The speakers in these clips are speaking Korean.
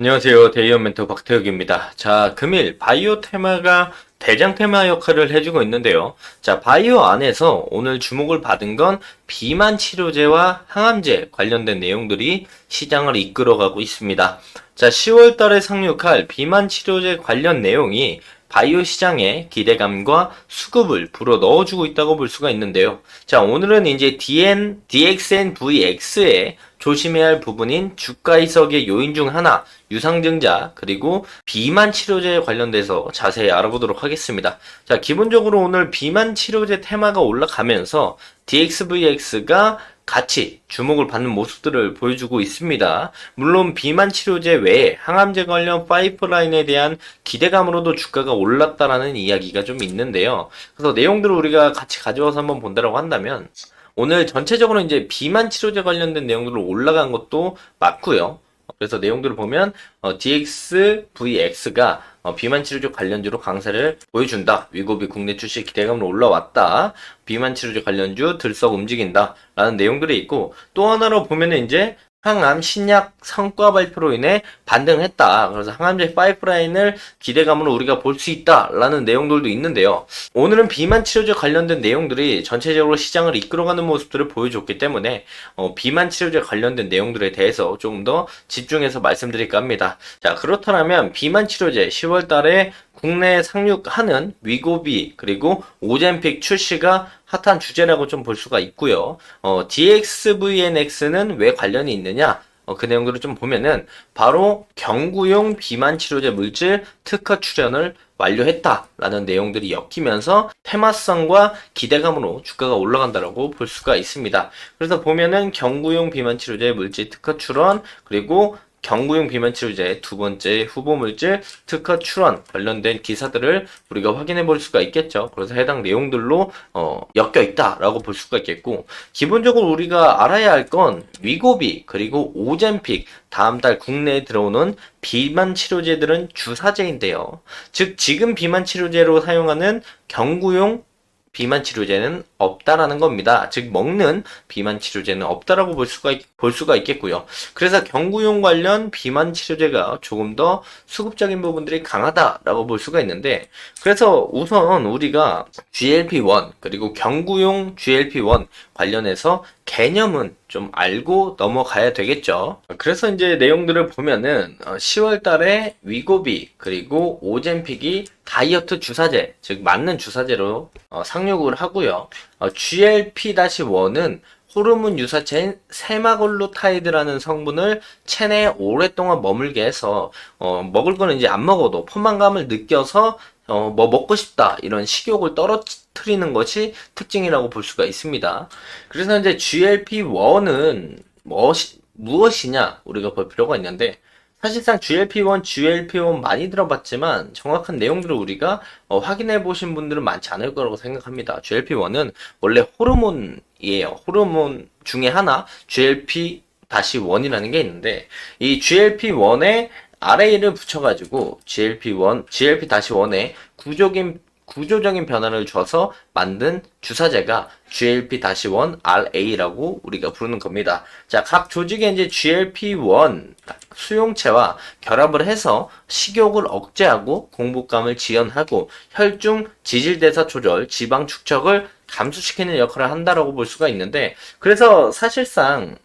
안녕하세요. 대이언 멘토 박태혁입니다. 자, 금일 바이오 테마가 대장 테마 역할을 해주고 있는데요. 자, 바이오 안에서 오늘 주목을 받은 건 비만 치료제와 항암제 관련된 내용들이 시장을 이끌어가고 있습니다. 자, 10월 달에 상륙할 비만 치료제 관련 내용이 바이오 시장에 기대감과 수급을 불어 넣어주고 있다고 볼 수가 있는데요. 자, 오늘은 이제 DXNVX의 조심해야 할 부분인 주가 이석의 요인 중 하나, 유상증자, 그리고 비만 치료제에 관련돼서 자세히 알아보도록 하겠습니다. 자, 기본적으로 오늘 비만 치료제 테마가 올라가면서 DXVX가 같이 주목을 받는 모습들을 보여주고 있습니다. 물론 비만 치료제 외에 항암제 관련 파이프라인에 대한 기대감으로도 주가가 올랐다라는 이야기가 좀 있는데요. 그래서 내용들을 우리가 같이 가져와서 한번 본다라고 한다면 오늘 전체적으로 이제 비만 치료제 관련된 내용들로 올라간 것도 맞고요. 그래서 내용들을 보면 DXVX가 비만 치료제 관련주로 강세를 보여준다. 위고비 국내 출시 기대감으로 올라왔다. 비만 치료제 관련주 들썩 움직인다. 라는 내용들이 있고 또 하나로 보면은 이제 항암 신약 성과 발표로 인해 반등했다. 그래서 항암제 파이프라인을 기대감으로 우리가 볼 수 있다라는 내용들도 있는데요. 오늘은 비만 치료제 관련된 내용들이 전체적으로 시장을 이끌어가는 모습들을 보여줬기 때문에 비만 치료제 관련된 내용들에 대해서 조금 더 집중해서 말씀드릴까 합니다. 자, 그렇다면 비만 치료제 10월 달에 국내에 상륙하는 위고비 그리고 오젬픽 출시가 핫한 주제라고 좀 볼 수가 있고요. DXVNX는 왜 관련이 있느냐? 그 내용들을 좀 보면은 바로 경구용 비만 치료제 물질 특허 출원을 완료했다라는 내용들이 엮이면서 테마성과 기대감으로 주가가 올라간다라고 볼 수가 있습니다. 그래서 보면은 경구용 비만 치료제 물질 특허 출원 그리고 경구용 비만 치료제 두 번째 후보 물질 특허 출원 관련된 기사들을 우리가 확인해 볼 수가 있겠죠. 그래서 해당 내용들로 엮여 있다라고 볼 수가 있겠고 기본적으로 우리가 알아야 할 건 위고비 그리고 오젬픽 다음 달 국내에 들어오는 비만 치료제들은 주사제인데요. 즉 지금 비만 치료제로 사용하는 경구용 비만 치료제는 없다라는 겁니다. 즉 먹는 비만 치료제는 없다라고 볼 수가 있겠고요. 그래서 경구용 관련 비만 치료제가 조금 더 수급적인 부분들이 강하다라고 볼 수가 있는데 그래서 우선 우리가 GLP-1 그리고 경구용 GLP-1 관련해서 개념은 좀 알고 넘어가야 되겠죠. 그래서 이제 내용들을 보면은 10월 달에 위고비 그리고 오젬픽이 다이어트 주사제, 즉 맞는 주사제로 상륙을 하고요. GLP-1은 호르몬 유사체인 세마글루타이드라는 성분을 체내에 오랫동안 머물게 해서 먹을 거는 이제 안 먹어도 포만감을 느껴서 뭐 먹고 싶다 이런 식욕을 떨어뜨리는 것이 특징이라고 볼 수가 있습니다. 그래서 이제 GLP-1은 무엇이냐 우리가 볼 필요가 있는데 사실상 GLP-1, GLP-1 많이 들어봤지만 정확한 내용들을 우리가 확인해 보신 분들은 많지 않을 거라고 생각합니다. GLP-1은 원래 호르몬이에요. 호르몬 중에 하나 GLP-1이라는 게 있는데 이 GLP-1에 RA를 붙여가지고 GLP-1에 구조적인 변화를 줘서 만든 주사제가 GLP-1RA라고 우리가 부르는 겁니다. 자, 각 조직에 이제 GLP-1 수용체와 결합을 해서 식욕을 억제하고 공복감을 지연하고 혈중 지질대사 조절, 지방 축적을 감소시키는 역할을 한다라고 볼 수가 있는데 그래서 사실상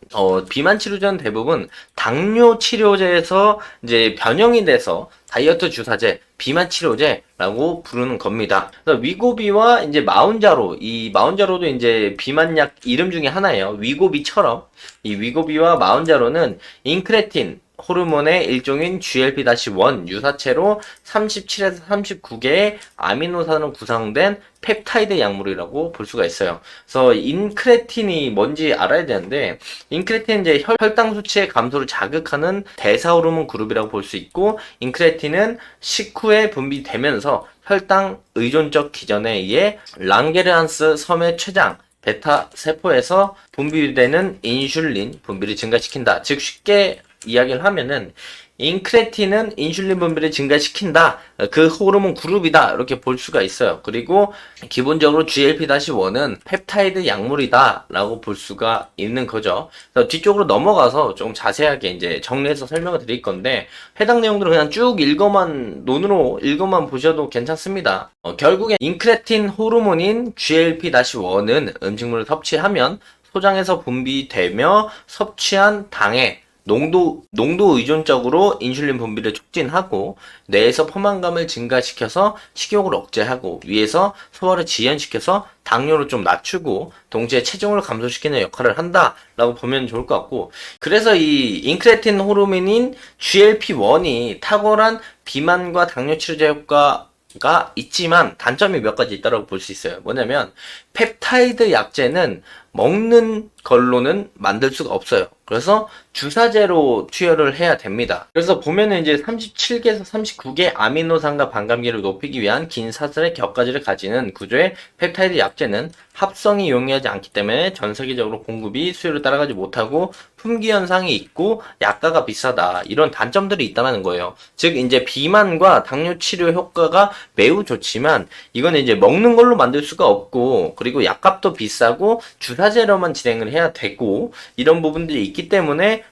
비만 치료제는 대부분 당뇨 치료제에서 이제 변형이 돼서 다이어트 주사제, 비만 치료제라고 부르는 겁니다. 그래서 위고비와 이제 마운자로, 이 마운자로도 이제 비만약 이름 중에 하나예요. 위고비처럼 이 위고비와 마운자로는 인크레틴 호르몬의 일종인 GLP-1 유사체로 37에서 39개의 아미노산으로 구성된 펩타이드 약물이라고 볼 수가 있어요. 그래서 인크레틴이 뭔지 알아야 되는데 인크레틴은 이제 혈당 수치의 감소를 자극하는 대사 호르몬 그룹이라고 볼 수 있고 인크레틴은 식후에 분비되면서 혈당 의존적 기전에 의해 랑게르한스 섬의 췌장 베타 세포에서 분비되는 인슐린 분비를 증가시킨다. 즉 쉽게 이야기를 하면은 인크레틴은 인슐린 분비를 증가시킨다. 그 호르몬 그룹이다. 이렇게 볼 수가 있어요. 그리고 기본적으로 GLP-1은 펩타이드 약물이다. 라고 볼 수가 있는 거죠. 그래서 뒤쪽으로 넘어가서 좀 자세하게 이제 정리해서 설명을 드릴 건데, 해당 내용들은 그냥 쭉 눈으로 읽어만 보셔도 괜찮습니다. 결국에 인크레틴 호르몬인 GLP-1은 음식물을 섭취하면 소장에서 분비되며 섭취한 당의 농도 의존적으로 인슐린 분비를 촉진하고 뇌에서 포만감을 증가시켜서 식욕을 억제하고 위에서 소화를 지연시켜서 당뇨를 좀 낮추고 동시에 체중을 감소시키는 역할을 한다라고 보면 좋을 것 같고, 그래서 이 인크레틴 호르몬인 GLP-1이 탁월한 비만과 당뇨 치료제 효과가 있지만 단점이 몇 가지 있다고 볼 수 있어요. 뭐냐면 펩타이드 약제는 먹는 걸로는 만들 수가 없어요. 그래서 주사제로 투여를 해야 됩니다. 그래서 보면은 이제 37개에서 39개 아미노산과 반감기를 높이기 위한 긴 사슬의 격가지를 가지는 구조의 펩타이드 약제는 합성이 용이하지 않기 때문에 전 세계적으로 공급이 수요를 따라가지 못하고 품귀 현상이 있고 약가가 비싸다. 이런 단점들이 있다는 거예요. 즉 이제 비만과 당뇨 치료 효과가 매우 좋지만 이거는 이제 먹는 걸로 만들 수가 없고, 그리고 약값도 비싸고 주사제로만 진행을 해야 되고, 이런 부분들이 있기 때문에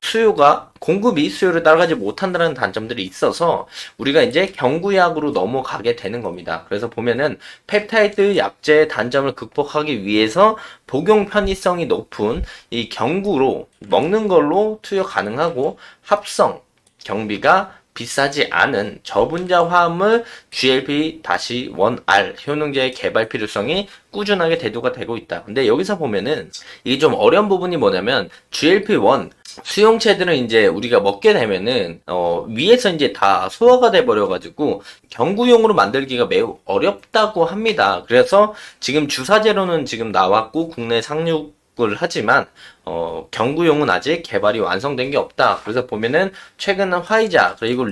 공급이 수요를 따라가지 못한다는 단점들이 있어서 우리가 이제 경구약으로 넘어가게 되는 겁니다. 그래서 보면은 펩타이드 약제의 단점을 극복하기 위해서 복용 편의성이 높은 이 경구로 먹는 걸로 투여 가능하고 합성 경비가 비싸지 않은 저분자 화합물 GLP-1R 효능제의 개발 필요성이 꾸준하게 대두가 되고 있다. 근데 여기서 보면은 이게 좀 어려운 부분이 뭐냐면 GLP-1 수용체들은 이제 우리가 먹게 되면은 위에서 이제 다 소화가 돼 버려 가지고 경구용으로 만들기가 매우 어렵다고 합니다. 그래서 지금 주사제로는 지금 나왔고 국내 상륙을 하지만 경구용은 아직 개발이 완성된 게 없다. 그래서 보면은 최근은 화이자 그리고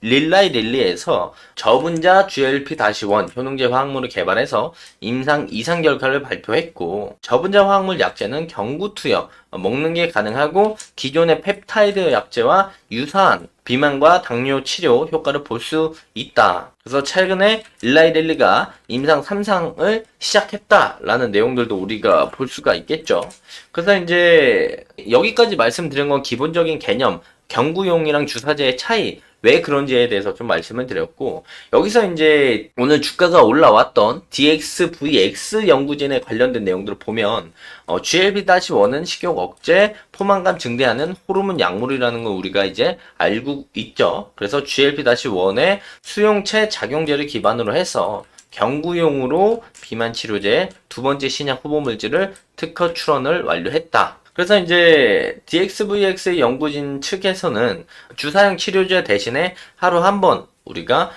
릴라이릴리에서 저분자 GLP-1 효능제 화학물을 개발해서 임상 이상 결과를 발표했고, 저분자 화학물 약제는 경구 투여 먹는 게 가능하고 기존의 펩타이드 약제와 유사한 비만과 당뇨 치료 효과를 볼 수 있다. 그래서 최근에 일라이릴리가 임상 3상을 시작했다라는 내용들도 우리가 볼 수가 있겠죠. 그래서 이제 여기까지 말씀드린 건 기본적인 개념, 경구용이랑 주사제의 차이, 왜 그런지에 대해서 좀 말씀을 드렸고, 여기서 이제 오늘 주가가 올라왔던 DXVX 연구진에 관련된 내용들을 보면 GLP-1은 식욕 억제, 포만감 증대하는 호르몬 약물이라는 걸 우리가 이제 알고 있죠. 그래서 GLP-1의 수용체 작용제를 기반으로 해서 경구용으로 비만 치료제 두 번째 신약 후보물질을 특허 출원을 완료했다. 그래서 이제 DXVX 연구진 측에서는 주사형 치료제 대신에 하루 한 번 우리가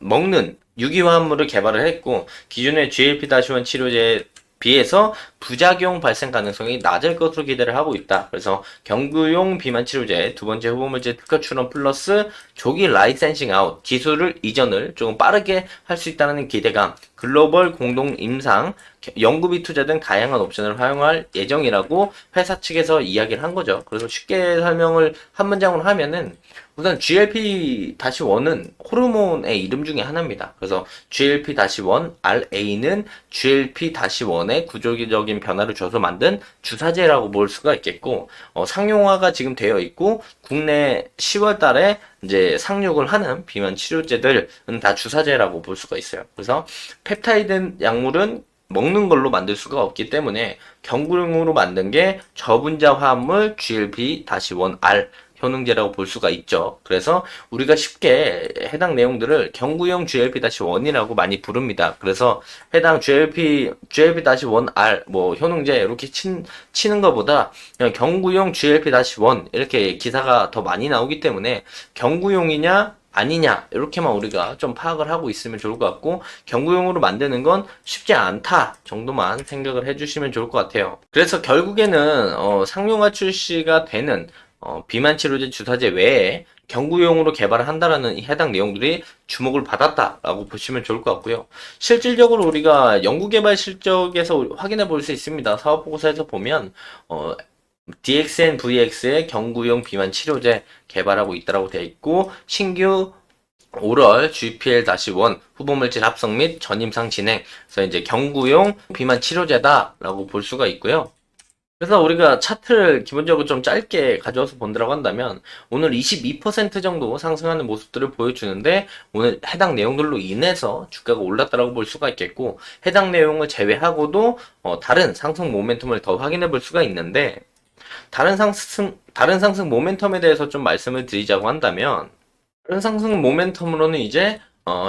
먹는 유기화합물을 개발을 했고, 기존의 GLP-1 치료제에 비해서 부작용 발생 가능성이 낮을 것으로 기대를 하고 있다. 그래서 경구용 비만 치료제 두 번째 후보물질 특허 출원 플러스 조기 라이센싱 아웃 기술을 이전을 조금 빠르게 할 수 있다는 기대감, 글로벌 공동 임상, 연구비 투자 등 다양한 옵션을 활용할 예정이라고 회사 측에서 이야기를 한 거죠. 그래서 쉽게 설명을 한 문장으로 하면은 우선 GLP-1은 호르몬의 이름 중에 하나입니다. 그래서 GLP-1RA는 GLP-1의 구조적인 변화를 줘서 만든 주사제라고 볼 수가 있겠고, 상용화가 지금 되어 있고 국내 10월 달에 이제 상륙을 하는 비만 치료제들은 다 주사제라고 볼 수가 있어요. 그래서 펩타이드 약물은 먹는 걸로 만들 수가 없기 때문에 경구용으로 만든 게 저분자 화합물 GLP-1R 효능제라고 볼 수가 있죠. 그래서 우리가 쉽게 해당 내용들을 경구용 GLP-1이라고 많이 부릅니다. 그래서 해당 GLP-1R 효능제 이렇게 치는 것보다 그냥 경구용 GLP-1 이렇게 기사가 더 많이 나오기 때문에 경구용이냐 아니냐 이렇게만 우리가 좀 파악을 하고 있으면 좋을 것 같고, 경구용으로 만드는 건 쉽지 않다 정도만 생각을 해주시면 좋을 것 같아요. 그래서 결국에는 상용화 출시가 되는 비만 치료제 주사제 외에 경구용으로 개발을 한다라는 해당 내용들이 주목을 받았다라고 보시면 좋을 것 같고요. 실질적으로 우리가 연구개발 실적에서 확인해 볼 수 있습니다. 사업보고서에서 보면 DXN VX의 경구용 비만 치료제 개발하고 있다라고 되어 있고, 신규 오럴 GPL-1 후보물질 합성 및 전임상 진행. 그래서 이제 경구용 비만 치료제다라고 볼 수가 있고요. 그래서 우리가 차트를 기본적으로 좀 짧게 가져와서 본다고 한다면 오늘 22% 정도 상승하는 모습들을 보여주는데, 오늘 해당 내용들로 인해서 주가가 올랐다라고 볼 수가 있겠고, 해당 내용을 제외하고도 다른 상승 모멘텀을 더 확인해 볼 수가 있는데, 다른 상승 모멘텀에 대해서 좀 말씀을 드리자고 한다면, 다른 상승 모멘텀으로는 이제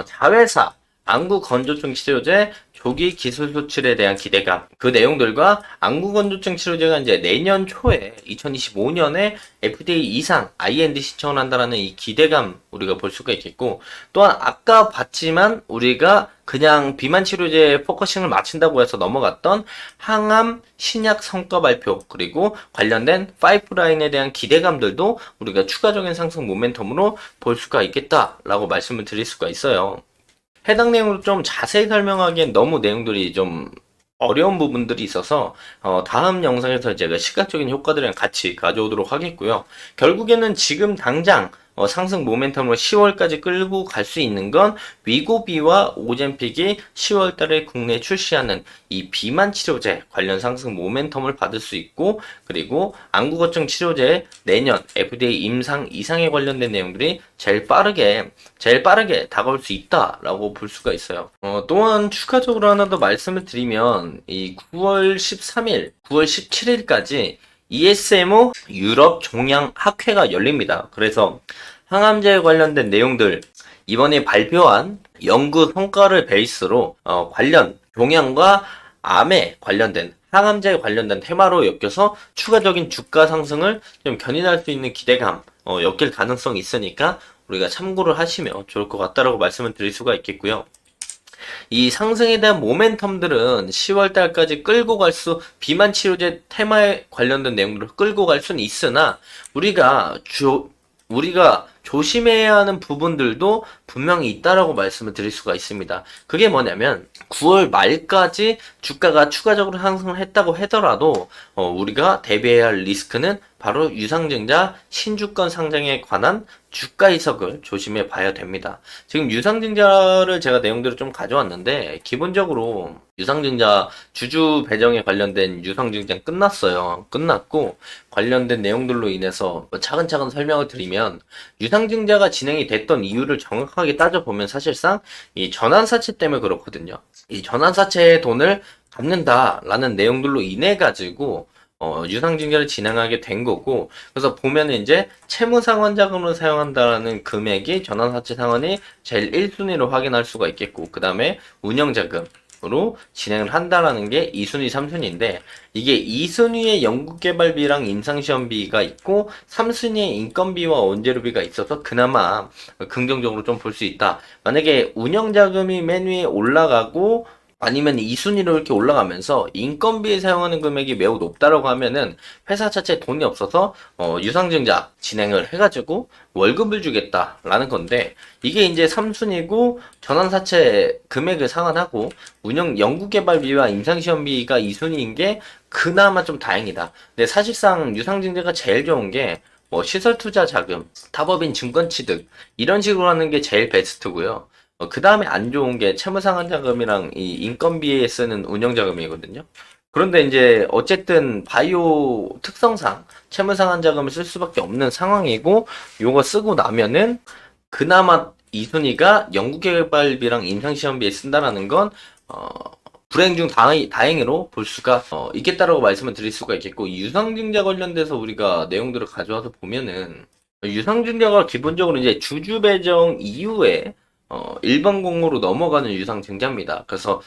자회사 안구 건조증 치료제 조기 기술 수출에 대한 기대감, 그 내용들과 안구 건조증 치료제가 이제 내년 초에 2025년에 FDA 이상 IND 신청을 한다라는 이 기대감 우리가 볼 수가 있겠고, 또한 아까 봤지만 우리가 그냥 비만 치료제에 포커싱을 맞춘다고 해서 넘어갔던 항암 신약 성과 발표, 그리고 관련된 파이프라인에 대한 기대감들도 우리가 추가적인 상승 모멘텀으로 볼 수가 있겠다라고 말씀을 드릴 수가 있어요. 해당 내용을 좀 자세히 설명하기엔 너무 내용들이 좀 어려운 부분들이 있어서 다음 영상에서 제가 시각적인 효과들이랑 같이 가져오도록 하겠고요. 결국에는 지금 당장 상승 모멘텀으로 10월까지 끌고 갈 수 있는 건 위고비와 오젠픽이 10월 달에 국내에 출시하는 이 비만 치료제 관련 상승 모멘텀을 받을 수 있고, 그리고 안구거증 치료제 내년 FDA 임상 이상에 관련된 내용들이 제일 빠르게 다가올 수 있다라고 볼 수가 있어요. 또한 추가적으로 하나 더 말씀을 드리면 이 9월 13일, 9월 17일까지 ESMO 유럽 종양 학회가 열립니다. 그래서 항암제에 관련된 내용들, 이번에 발표한 연구 성과를 베이스로 관련 종양과 암에 관련된, 항암제에 관련된 테마로 엮여서 추가적인 주가 상승을 좀 견인할 수 있는 기대감 엮일 가능성이 있으니까 우리가 참고를 하시면 좋을 것 같다라고 말씀을 드릴 수가 있겠고요. 이 상승에 대한 모멘텀들은 10월 달까지 끌고 비만 치료제 테마에 관련된 내용들을 끌고 갈 수는 있으나, 우리가 조심해야 하는 부분들도 분명히 있다라고 말씀을 드릴 수가 있습니다. 그게 뭐냐면 9월 말까지 주가가 추가적으로 상승을 했다고 하더라도 우리가 대비해야 할 리스크는 바로 유상증자 신주권 상장에 관한 주가 이석을 조심해 봐야 됩니다. 지금 유상증자를 제가 내용들을 좀 가져왔는데, 기본적으로 유상증자 주주 배정에 관련된 유상증자 끝났고, 관련된 내용들로 인해서 차근차근 설명을 드리면, 유상증자가 진행이 됐던 이유를 정확하게 따져보면 사실상 이 전환사채 때문에 그렇거든요. 이 전환사채의 돈을 갚는다라는 내용들로 인해 가지고 유상증자를 진행하게 된 거고, 그래서 보면은 이제 채무상환자금으로 사용한다는 금액이 전환사채 상환이 제일 1순위로 확인할 수가 있겠고, 그 다음에 운영자금으로 진행을 한다라는 게 2순위, 3순위인데, 이게 2순위에 연구개발비랑 임상시험비가 있고 3순위에 인건비와 원재료비가 있어서 그나마 긍정적으로 좀 볼 수 있다. 만약에 운영자금이 맨 위에 올라가고 아니면 2순위로 이렇게 올라가면서 인건비에 사용하는 금액이 매우 높다라고 하면은 회사 자체에 돈이 없어서 유상증자 진행을 해가지고 월급을 주겠다라는 건데, 이게 이제 3순위고 전환사채 금액을 상환하고 연구개발비와 임상시험비가 2순위인 게 그나마 좀 다행이다. 근데 사실상 유상증자가 제일 좋은 게 시설 투자 자금, 타법인 증권 취득 이런 식으로 하는 게 제일 베스트고요. 그 다음에 안 좋은 게 채무상환자금이랑 이 인건비에 쓰는 운영자금이거든요. 그런데 이제 어쨌든 바이오 특성상 채무상환자금을 쓸 수밖에 없는 상황이고, 요거 쓰고 나면은 그나마 2순위가 연구개발비랑 임상시험비에 쓴다라는 건 불행 중 다행으로 볼 수가 있겠다라고 말씀을 드릴 수가 있겠고, 유상증자 관련돼서 우리가 내용들을 가져와서 보면은 유상증자가 기본적으로 이제 주주 배정 이후에 일반 공모로 넘어가는 유상증자입니다. 그래서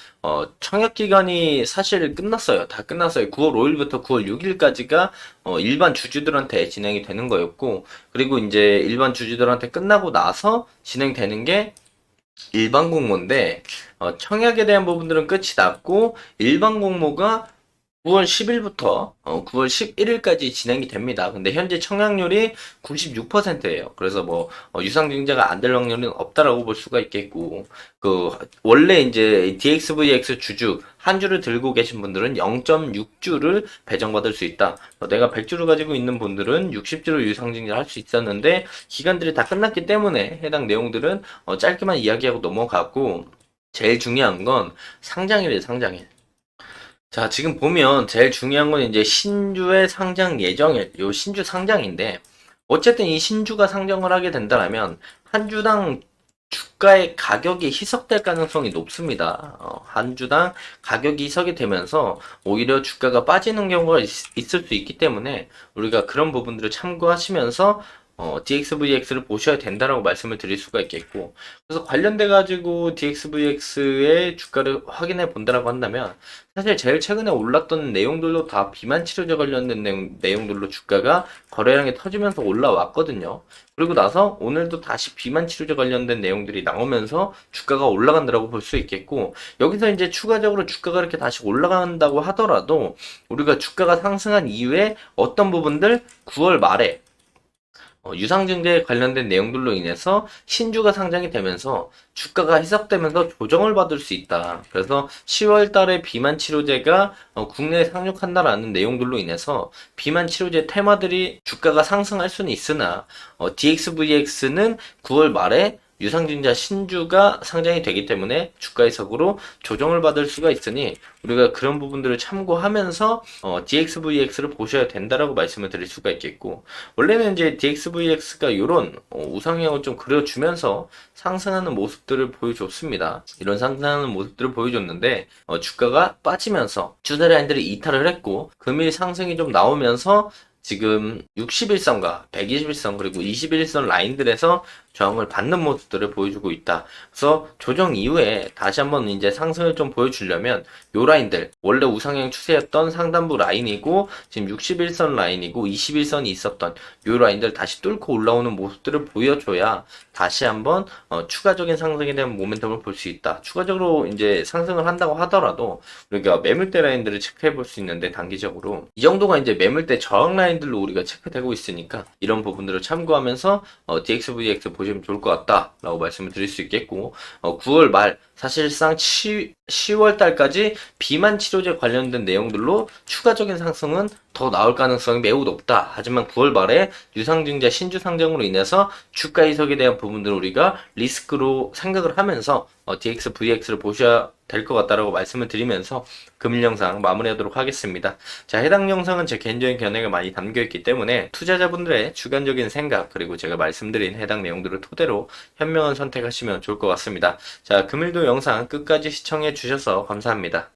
청약 기간이 사실 끝났어요. 다 끝났어요. 9월 5일부터 9월 6일까지가 일반 주주들한테 진행이 되는 거였고, 그리고 이제 일반 주주들한테 끝나고 나서 진행되는 게 일반 공모인데, 청약에 대한 부분들은 끝이 났고 일반 공모가 9월 10일부터 9월 11일까지 진행이 됩니다. 근데 현재 청약률이 96%예요. 그래서 뭐 유상증자가 안 될 확률은 없다라고 볼 수가 있겠고, 그 원래 이제 DXVX 주주 한 주를 들고 계신 분들은 0.6주를 배정받을 수 있다. 내가 100주를 가지고 있는 분들은 60주를 유상증자를 할 수 있었는데 기간들이 다 끝났기 때문에 해당 내용들은 짧게만 이야기하고 넘어가고, 제일 중요한 건 상장일이에요, 상장일. 자, 지금 보면 제일 중요한 건 이제 신주의 상장 예정일, 요 신주 상장인데, 어쨌든 이 신주가 상장을 하게 된다면, 한 주당 주가의 가격이 희석될 가능성이 높습니다. 한 주당 가격이 희석이 되면서 오히려 주가가 빠지는 경우가 있을 수 있기 때문에 우리가 그런 부분들을 참고하시면서 DXVX를 보셔야 된다라고 말씀을 드릴 수가 있겠고, 그래서 관련돼 가지고 DXVX의 주가를 확인해 본다라고 한다면, 사실 제일 최근에 올랐던 내용들도 다 비만 치료제 관련된 내용들로 주가가 거래량이 터지면서 올라왔거든요. 그리고 나서 오늘도 다시 비만 치료제 관련된 내용들이 나오면서 주가가 올라간다라고 볼 수 있겠고, 여기서 이제 추가적으로 주가가 이렇게 다시 올라간다고 하더라도 우리가 주가가 상승한 이후에 어떤 부분들 9월 말에 유상증자에 관련된 내용들로 인해서 신주가 상장이 되면서 주가가 해석되면서 조정을 받을 수 있다. 그래서 10월 달에 비만 치료제가 국내에 상륙한다라는 내용들로 인해서 비만 치료제 테마들이 주가가 상승할 수는 있으나 DXVX는 9월 말에 유상증자 신주가 상장이 되기 때문에 주가 해석으로 조정을 받을 수가 있으니 우리가 그런 부분들을 참고하면서 DXVX를 보셔야 된다라고 말씀을 드릴 수가 있겠고, 원래는 이제 DXVX가 이런 우상향을 좀 그려주면서 상승하는 모습들을 보여줬습니다. 이런 상승하는 모습들을 보여줬는데 주가가 빠지면서 추세 라인들이 이탈을 했고, 금일 상승이 좀 나오면서 지금 60일선과 120일선 그리고 21일선 라인들에서 저항을 받는 모습들을 보여주고 있다. 그래서 조정 이후에 다시 한번 이제 상승을 좀 보여주려면 요 라인들, 원래 우상향 추세였던 상단부 라인이고 지금 60일선 라인이고 21선이 있었던 요 라인들 다시 뚫고 올라오는 모습들을 보여줘야 다시 한번 추가적인 상승에 대한 모멘텀을 볼 수 있다. 추가적으로 이제 상승을 한다고 하더라도 우리가 매물대 라인들을 체크해 볼 수 있는데, 단기적으로 이 정도가 이제 매물대 저항 라인들로 우리가 체크되고 있으니까 이런 부분들을 참고하면서 DXVX 보시면 좋을 것 같다라고 말씀을 드릴 수 있겠고, 9월 말 사실상 10월 달까지 비만 치료제 관련된 내용들로 추가적인 상승은 더 나올 가능성이 매우 높다. 하지만 9월 말에 유상증자 신주 상장으로 인해서 주가 이석에 대한 부분들을 우리가 리스크로 생각을 하면서 DXVX를 보셔야 될 것 같다라고 말씀을 드리면서 금일 영상 마무리하도록 하겠습니다. 자, 해당 영상은 제 개인적인 견해가 많이 담겨있기 때문에 투자자분들의 주관적인 생각 그리고 제가 말씀드린 해당 내용들을 토대로 현명한 선택하시면 좋을 것 같습니다. 자, 금일도 영상 끝까지 시청해 주셔서 감사합니다.